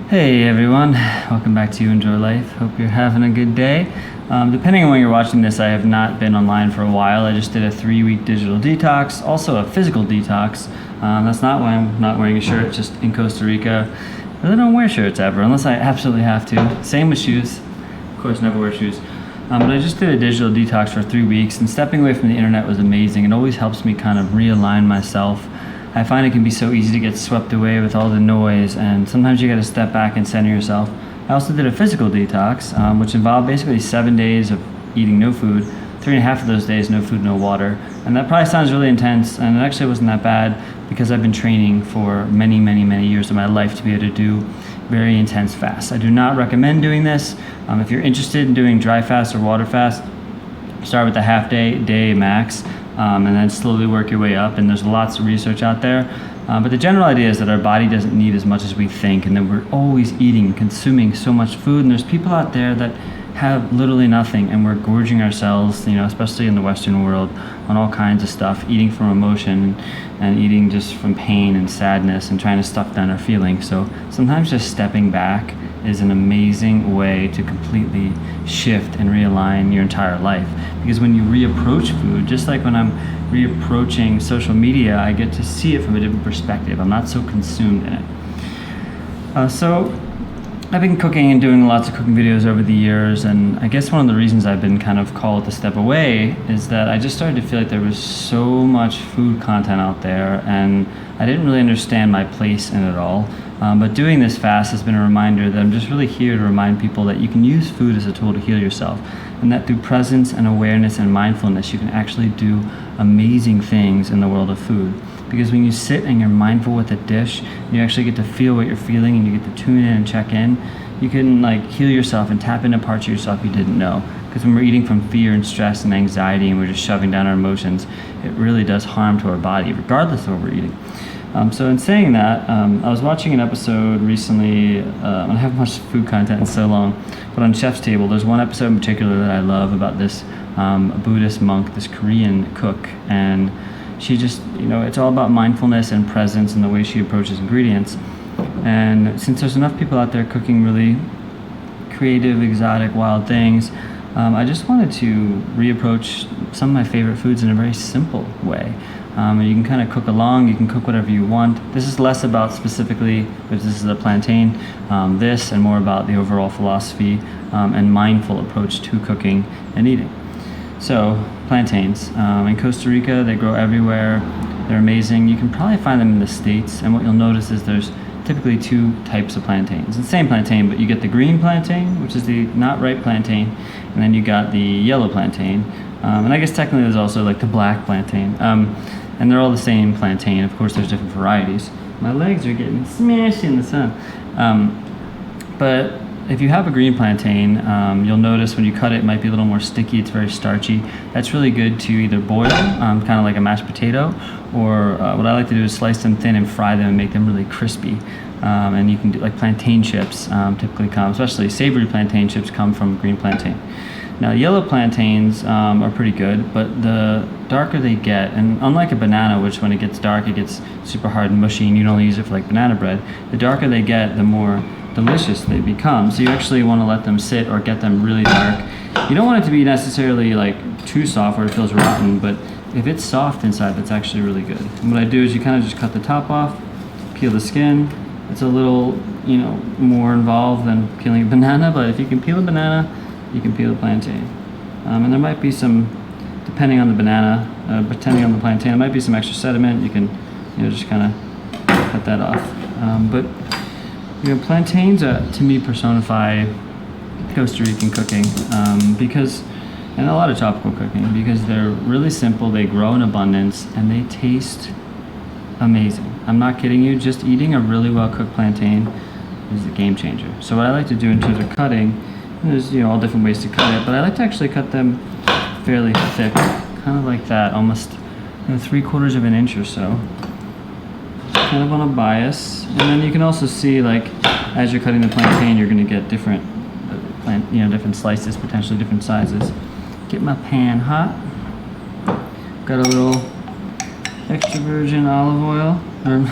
Hey everyone, welcome back to You Enjoy Life. Hope you're having a good day. Depending on when you're watching this, I have not been online for a while. I just did a 3-week digital detox, also a physical detox. That's not why I'm not wearing a shirt, just in Costa Rica. I really don't wear shirts ever, unless I absolutely have to. Same with shoes. Of course, never wear shoes. But I just did a digital detox for 3 weeks, and stepping away from the internet was amazing. It always helps me kind of realign myself. I find it can be so easy to get swept away with all the noise, and sometimes you got to step back and center yourself. I also did a physical detox, which involved basically 7 days of eating no food, 3.5 of those days no food, no water. And that probably sounds really intense, and it actually wasn't that bad because I've been training for many, many, many years of my life to be able to do very intense fasts. I do not recommend doing this. If you're interested in doing dry fast or water fast, start with a half day max. And then slowly work your way up, and there's lots of research out there. But the general idea is that our body doesn't need as much as we think, and that we're always eating, consuming so much food, and there's people out there that have literally nothing, and we're gorging ourselves, especially in the Western world, on all kinds of stuff, eating from emotion and eating just from pain and sadness and trying to stuff down our feelings. So sometimes just stepping back is an amazing way to completely shift and realign your entire life. Because when you reapproach food, just like when I'm reapproaching social media, I get to see it from a different perspective. I'm not so consumed in it. So I've been cooking and doing lots of cooking videos over the years, and I guess one of the reasons I've been kind of called to step away is that I just started to feel like there was so much food content out there, and I didn't really understand my place in it all. But doing this fast has been a reminder that I'm just really here to remind people that you can use food as a tool to heal yourself, and that through presence and awareness and mindfulness, you can actually do amazing things in the world of food. Because when you sit and you're mindful with a dish, you actually get to feel what you're feeling, and you get to tune in and check in. You can heal yourself and tap into parts of yourself you didn't know. Because when we're eating from fear and stress and anxiety, and we're just shoving down our emotions, it really does harm to our body, regardless of what we're eating. So in saying that, I was watching an episode recently. I haven't watched food content in so long, but on Chef's Table, there's one episode in particular that I love about this Buddhist monk, this Korean cook, and she just, it's all about mindfulness and presence and the way she approaches ingredients. And since there's enough people out there cooking really creative, exotic, wild things, I just wanted to reapproach some of my favorite foods in a very simple way. You can kind of cook along, you can cook whatever you want. This is less about specifically, if this is a plantain, this, and more about the overall philosophy and mindful approach to cooking and eating. So, plantains. In Costa Rica, they grow everywhere. They're amazing. You can probably find them in the States, and what you'll notice is there's typically 2 types of plantains. It's the same plantain, but you get the green plantain, which is the not ripe plantain, and then you got the yellow plantain. And I guess technically there's also the black plantain. And they're all the same plantain. Of course, there's different varieties. My legs are getting smashed in the sun. But if you have a green plantain, you'll notice when you cut it, it might be a little more sticky. It's very starchy. That's really good to either boil, kind of like a mashed potato, or what I like to do is slice them thin and fry them and make them really crispy. And you can do plantain chips typically come, especially savory plantain chips come from green plantain. Now, yellow plantains are pretty good, but the darker they get, and unlike a banana, which when it gets dark, it gets super hard and mushy, and you can only use it for banana bread, the darker they get, the more delicious they become. So you actually want to let them sit or get them really dark. You don't want it to be necessarily too soft where it feels rotten, but if it's soft inside, that's actually really good. And what I do is you kind of just cut the top off, peel the skin. It's a little, more involved than peeling a banana, but if you can peel a banana, you can peel a plantain. And there might be some, depending on the banana, depending on the plantain, there might be some extra sediment. You can, just kind of cut that off. But plantains to me personify Costa Rican cooking because, and a lot of tropical cooking, because they're really simple, they grow in abundance, and they taste amazing. I'm not kidding you, just eating a really well cooked plantain is a game changer. So what I like to do in terms of cutting, there's all different ways to cut it, but I like to actually cut them fairly thick, kind of like that, almost 3/4 of an inch or so, kind of on a bias. And then you can also see as you're cutting the plantain, you're going to get different different slices, potentially different sizes. Get my pan hot. Got a little extra virgin olive oil or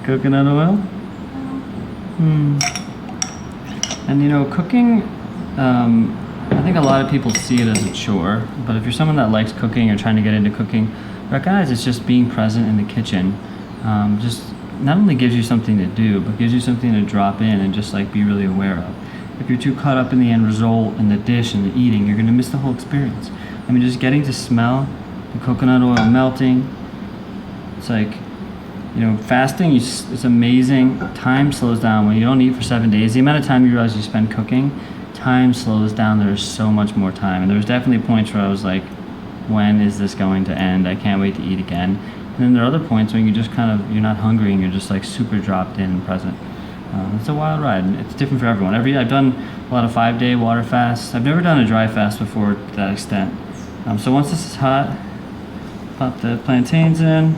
coconut oil. And you know, cooking, I think a lot of people see it as a chore, but if you're someone that likes cooking or trying to get into cooking, recognize it's just being present in the kitchen. Just not only gives you something to do, but gives you something to drop in and just like be really aware of. If you're too caught up in the end result and the dish and the eating, you're gonna miss the whole experience. I mean, just getting to smell the coconut oil melting. It's like, you know, fasting, it's amazing. Time slows down when you don't eat for 7 days. The amount of time you realize you spend cooking, time slows down. There's so much more time. And there was definitely points where I was like, when is this going to end? I can't wait to eat again. And then there are other points when you just kind of, you're not hungry and you're just like super dropped in and present. It's a wild ride. It's different for everyone. I've done a lot of 5-day water fasts. I've never done a dry fast before to that extent. So once this is hot, pop the plantains in.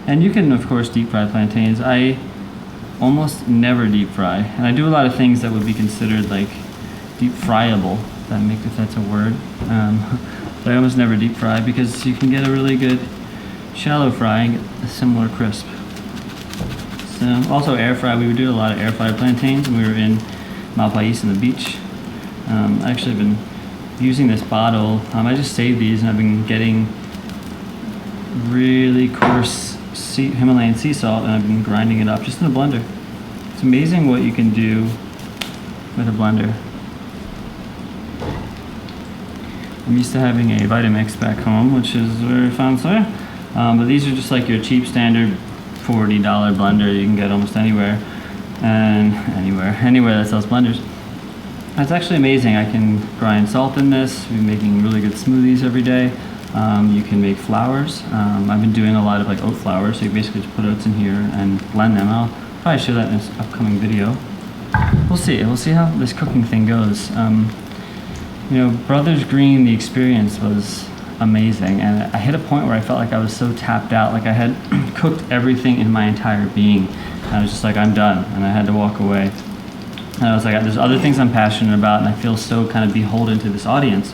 And you can, of course, deep fry plantains. I almost never deep fry. And I do a lot of things that would be considered like deep fryable, if that's a word. But I almost never deep fry because you can get a really good shallow fry and get a similar crisp. So also air fry. We would do a lot of air fried plantains when we were in Malpais on the beach. I actually have been using this bottle. I just saved these and I've been getting really coarse Himalayan sea salt and I've been grinding it up just in a blender. It's amazing what you can do with a blender. I'm used to having a Vitamix back home, which is very fancy. But these are just like your cheap standard $40 blender you can get almost anywhere. And anywhere that sells blenders. It's actually amazing. I can grind salt in this. We're making really good smoothies every day. You can make flours. I've been doing a lot of like oat flour, so you basically just put oats in here and blend them. I'll probably show that in this upcoming video. We'll see how this cooking thing goes. You know, Brothers Green, the experience was amazing, and I hit a point where I felt like I was so tapped out, like I had cooked everything in my entire being. And I was just like, I'm done, and I had to walk away. And I was like, there's other things I'm passionate about, and I feel so kind of beholden to this audience.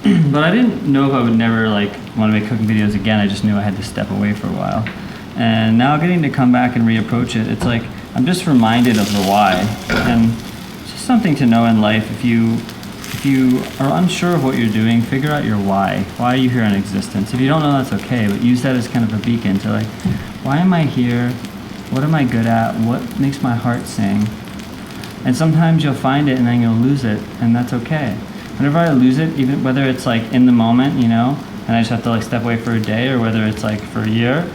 But I didn't know if I would never like want to make cooking videos again. I just knew I had to step away for a while. And now getting to come back and reapproach it, it's like I'm just reminded of the why. And it's just something to know in life. If you are unsure of what you're doing, figure out your why. Why are you here in existence? If you don't know, that's okay, but use that as kind of a beacon to like, why am I here? What am I good at? What makes my heart sing? And sometimes you'll find it and then you'll lose it, and that's okay. Whenever I lose it, even whether it's like in the moment, you know, and I just have to like step away for a day, or whether it's like for a year,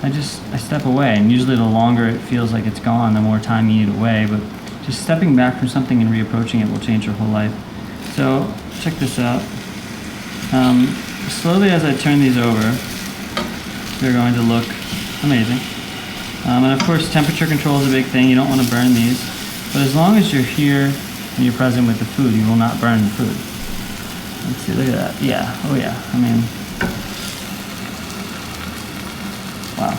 I step away. And usually the longer it feels like it's gone, the more time you need away. But just stepping back from something and reapproaching it will change your whole life. So check this out. Slowly as I turn these over, they're going to look amazing. And of course, temperature control is a big thing. You don't want to burn these. But as long as you're here and you're present with the food, you will not burn the food. Let's see, look at that. Yeah, oh yeah. I mean, wow.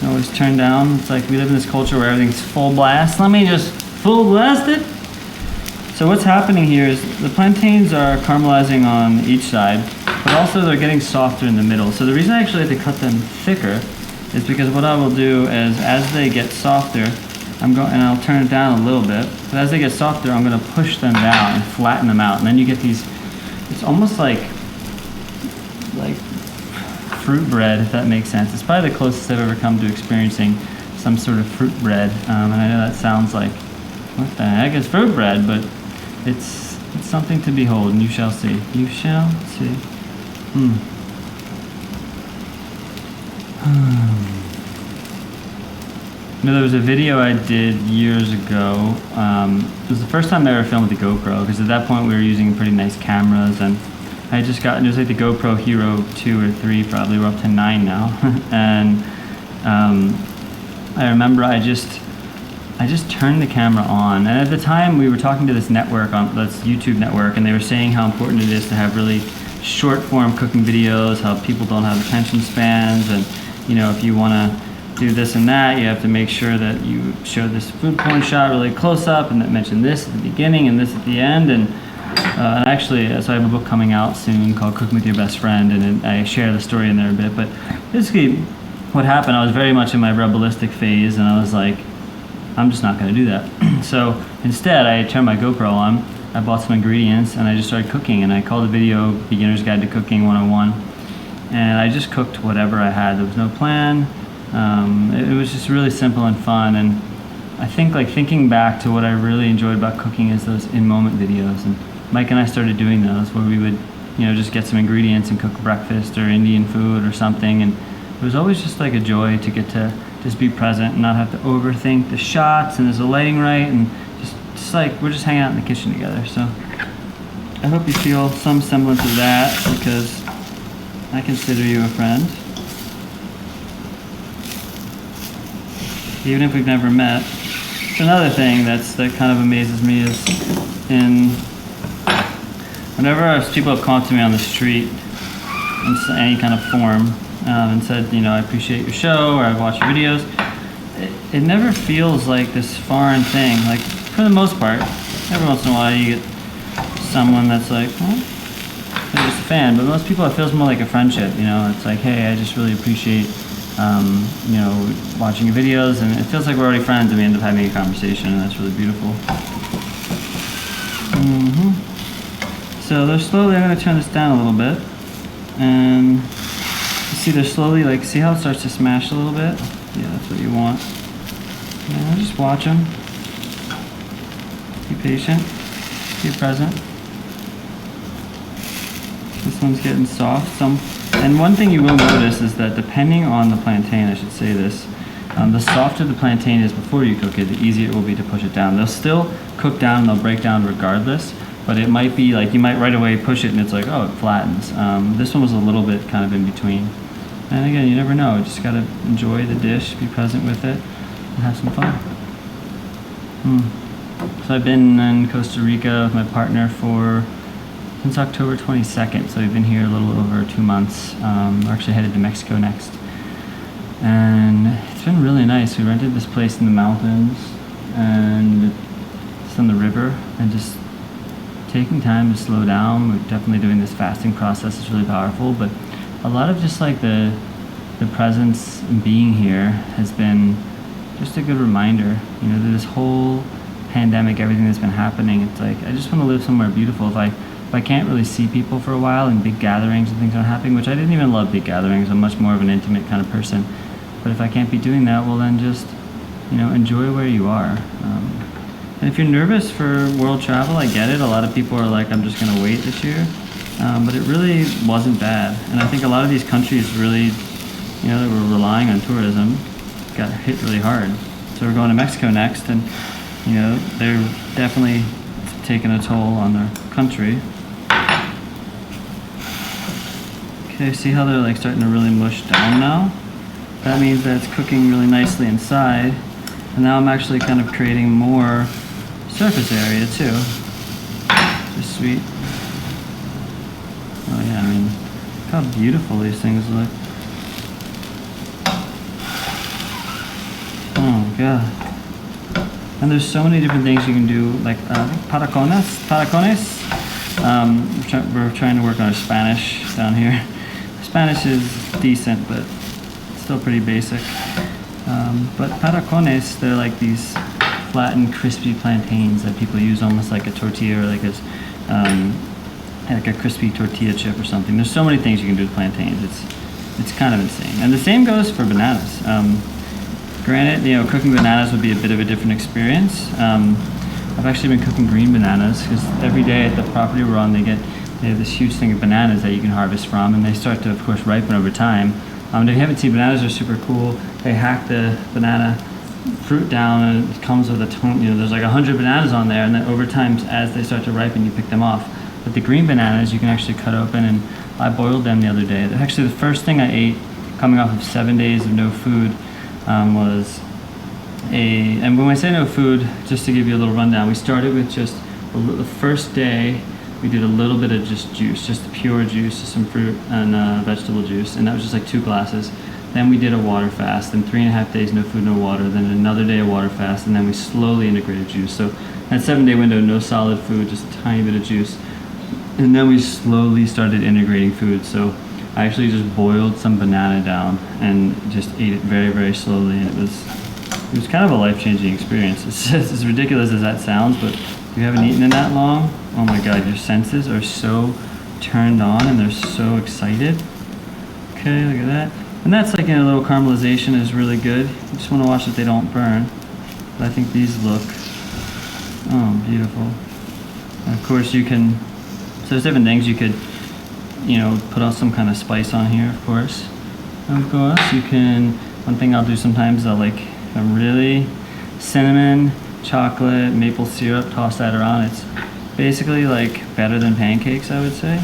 You always turn down. It's like we live in this culture where everything's full blast. Let me just full blast it. So what's happening here is the plantains are caramelizing on each side, but also they're getting softer in the middle. So the reason I actually like to cut them thicker is because what I will do is as they get softer, and I'll turn it down a little bit, but as they get softer, I'm going to push them down and flatten them out. And then you get these, it's almost like fruit bread, if that makes sense. It's probably the closest I've ever come to experiencing some sort of fruit bread. And I know that sounds like, what the heck is fruit bread? But it's something to behold, and you shall see. You shall see. You know, there was a video I did years ago. It was the first time I ever filmed with the GoPro, because at that point we were using pretty nice cameras, and I had just gotten, it was like the GoPro Hero 2 or 3 probably, we're up to 9 now. And I remember I just turned the camera on, and at the time we were talking to this network, this YouTube network, and they were saying how important it is to have really short form cooking videos, how people don't have attention spans, and you know, if you want to do this and that, you have to make sure that you show this food porn shot really close up, and that mention this at the beginning and this at the end. And actually, so I have a book coming out soon called Cooking with Your Best Friend, and I share the story in there a bit. But basically, what happened, I was very much in my rebellistic phase, and I was like, I'm just not going to do that. So instead, I turned my GoPro on, I bought some ingredients, and I just started cooking, and I called the video Beginner's Guide to Cooking 101, and I just cooked whatever I had. There was no plan. It was just really simple and fun, and I think like thinking back to what I really enjoyed about cooking is those in-moment videos, and Mike and I started doing those where we would, you know, just get some ingredients and cook breakfast or Indian food or something, and it was always just like a joy to get to just be present and not have to overthink the shots and is the lighting right, and just like we're just hanging out in the kitchen together. So I hope you feel some semblance of that, because I consider you a friend. Even if we've never met. Another thing that kind of amazes me is whenever people have come to me on the street in any kind of form and said, you know, I appreciate your show or I've watched your videos, it never feels like this foreign thing. Like, for the most part, every once in a while you get someone that's like, well, they're just a fan, but most people it feels more like a friendship, you know. It's like, hey, I just really appreciate you know, watching your videos, and it feels like we're already friends and we end up having a conversation, and that's really beautiful. So they're slowly, I'm going to turn this down a little bit, and you see they're slowly, like, see how it starts to smash a little bit? Yeah, that's what you want. Yeah, just watch them. Be patient. Be present. This one's getting soft. And one thing you will notice is that depending on the plantain, I should say this, the softer the plantain is before you cook it, the easier it will be to push it down. They'll still cook down and they'll break down regardless, but it might be like you might right away push it and it's like, oh, it flattens. This one was a little bit kind of in between. And again, you never know. You just gotta enjoy the dish, be present with it, and have some fun. So I've been in Costa Rica with my partner since October 22nd, so we've been here a little over 2 months. We're actually headed to Mexico next. And it's been really nice. We rented this place in the mountains, and it's on the river, and just taking time to slow down. We're definitely doing this fasting process. It's really powerful, but a lot of just like the presence and being here has been just a good reminder. You know, this whole pandemic, everything that's been happening, it's like, I just want to live somewhere beautiful. If I can't really see people for a while and big gatherings and things aren't happening, which I didn't even love big gatherings, I'm much more of an intimate kind of person. But if I can't be doing that, well then just, you know, enjoy where you are. And if you're nervous for world travel, I get it. A lot of people are like, I'm just going to wait this year. But it really wasn't bad. And I think a lot of these countries really, you know, that were relying on tourism got hit really hard. So we're going to Mexico next, and, you know, they're definitely taking a toll on their country. Okay, see how they're like starting to really mush down now? That means that it's cooking really nicely inside, and now I'm actually kind of creating more surface area too. Just sweet. Oh yeah, I mean, look how beautiful these things look. Oh god. And there's so many different things you can do, like patacones. We're trying to work on our Spanish down here. Spanish is decent, but still pretty basic. But patacones, they're like these flattened, crispy plantains that people use almost like a tortilla, or like a crispy tortilla chip or something. There's so many things you can do with plantains. It's kind of insane. And the same goes for bananas. Granted, you know, cooking bananas would be a bit of a different experience. I've actually been cooking green bananas because every day at the property we're on, they have this huge thing of bananas that you can harvest from, and they start to, of course, ripen over time. If you haven't seen, bananas are super cool. They hack the banana fruit down, and it comes with a ton. You know, there's like 100 bananas on there, and then over time, as they start to ripen, you pick them off. But the green bananas, you can actually cut open, and I boiled them the other day. Actually, the first thing I ate, coming off of 7 days of no food, was and when I say no food, just to give you a little rundown, we started with just the first day. We did a little bit of just juice, just pure juice, just some fruit and vegetable juice, and that was just like 2 glasses. Then we did a water fast, then 3.5 days no food, no water, then another day of water fast, and then we slowly integrated juice. So that 7-day window, no solid food, just a tiny bit of juice. And then we slowly started integrating food. So I actually just boiled some banana down and just ate it very, very slowly, and it was kind of a life-changing experience. It's just as ridiculous as that sounds, but if you haven't eaten in that long, oh my god, your senses are so turned on and they're so excited. Okay, look at that. And that's like, a little caramelization is really good. You just want to watch that they don't burn. But I think these look, oh, beautiful. And of course you can, so there's different things you could, put out some kind of spice on here, of course. Of course, you can, one thing I'll do sometimes, I'll like a really cinnamon, chocolate, maple syrup, toss that around. It's basically like better than pancakes, I would say.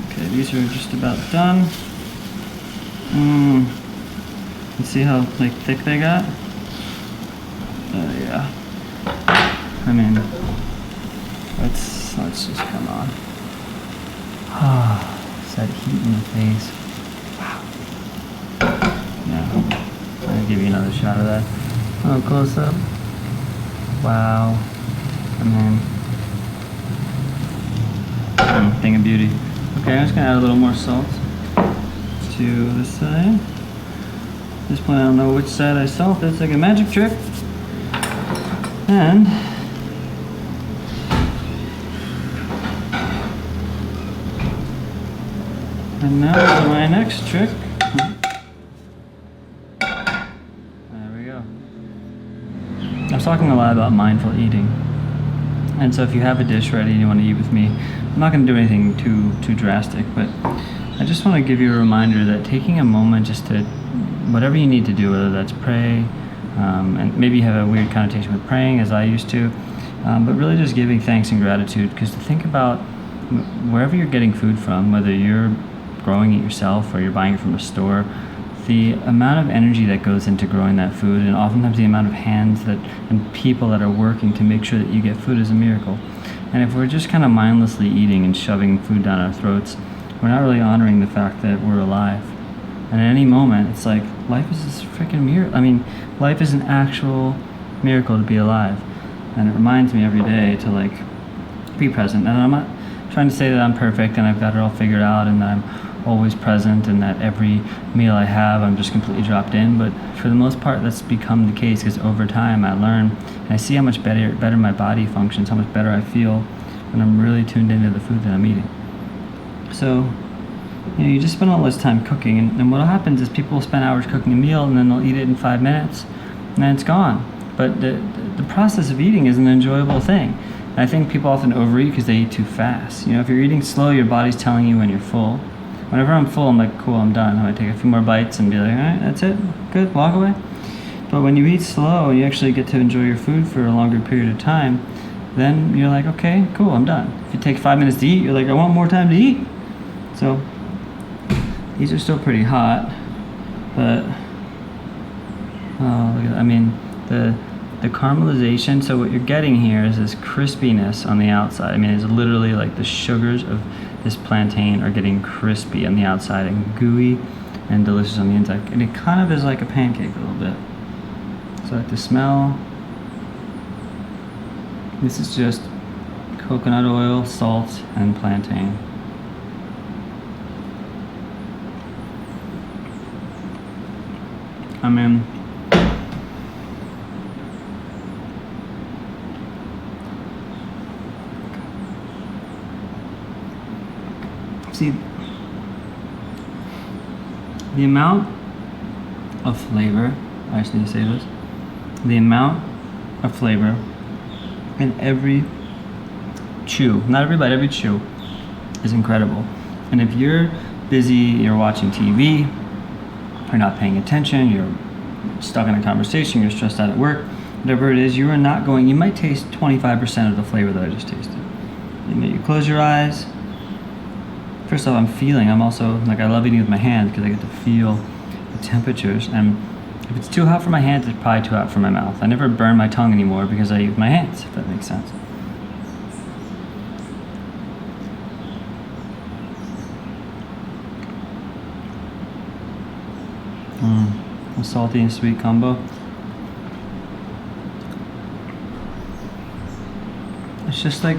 Okay, these are just about done. You see how like thick they got? Yeah. I mean, let's just come on. Ah, it's that heat in the face. Wow. Yeah. I'll give you another shot of that. Oh, close up. Wow. I mean, thing of beauty. Okay, I'm just gonna add a little more salt to this side. At this point, I don't know which side I salt. It's like a magic trick. And now for my next trick. There we go. I was talking a lot about mindful eating. And so if you have a dish ready and you want to eat with me, I'm not going to do anything too drastic, but I just want to give you a reminder that taking a moment just to, whatever you need to do, whether that's pray, and maybe you have a weird connotation with praying, as I used to, but really just giving thanks and gratitude, because to think about wherever you're getting food from, whether you're growing it yourself or you're buying it from a store, the amount of energy that goes into growing that food, and oftentimes the amount of hands and people that are working to make sure that you get food, is a miracle. And if we're just kind of mindlessly eating and shoving food down our throats, we're not really honoring the fact that we're alive. And at any moment, it's like, life is this freaking miracle. I mean, life is an actual miracle to be alive. And it reminds me every day to like be present. And I'm not trying to say that I'm perfect and I've got it all figured out and that I'm always present and that every meal I have I'm just completely dropped in, but for the most part that's become the case, because over time I learn and I see how much better my body functions, how much better I feel when I'm really tuned into the food that I'm eating. So you just spend all this time cooking, and what happens is people will spend hours cooking a meal and then they'll eat it in 5 minutes and then it's gone. But the process of eating is an enjoyable thing. And I think people often overeat because they eat too fast. If you're eating slow, your body's telling you when you're full. Whenever I'm full, I'm like, cool, I'm done. I'm gonna take a few more bites and be like, all right, that's it, good, walk away. But when you eat slow and you actually get to enjoy your food for a longer period of time, then you're like, okay, cool, I'm done. If you take 5 minutes to eat, you're like, I want more time to eat. So these are still pretty hot, but oh, look at that. I mean, the caramelization, so what you're getting here is this crispiness on the outside. I mean, it's literally like the sugars of this plantain are getting crispy on the outside and gooey and delicious on the inside. And it kind of is like a pancake a little bit. So like the smell, this is just coconut oil, salt, and plantain. I mean, see, the amount of flavor, I just need to say this, the amount of flavor in every chew, not every bite, every chew is incredible. And if you're busy, you're watching TV, you're not paying attention, you're stuck in a conversation, you're stressed out at work, whatever it is, you might taste 25% of the flavor that I just tasted. You close your eyes. First off, I'm also, like, I love eating with my hands because I get to feel the temperatures. And if it's too hot for my hands, it's probably too hot for my mouth. I never burn my tongue anymore because I eat with my hands, if that makes sense. A salty and sweet combo. It's just like,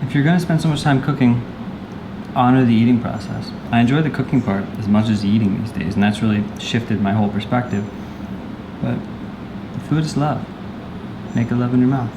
if you're gonna spend so much time cooking, honor the eating process. I enjoy the cooking part as much as the eating these days, and that's really shifted my whole perspective. But food is love. Make it love in your mouth.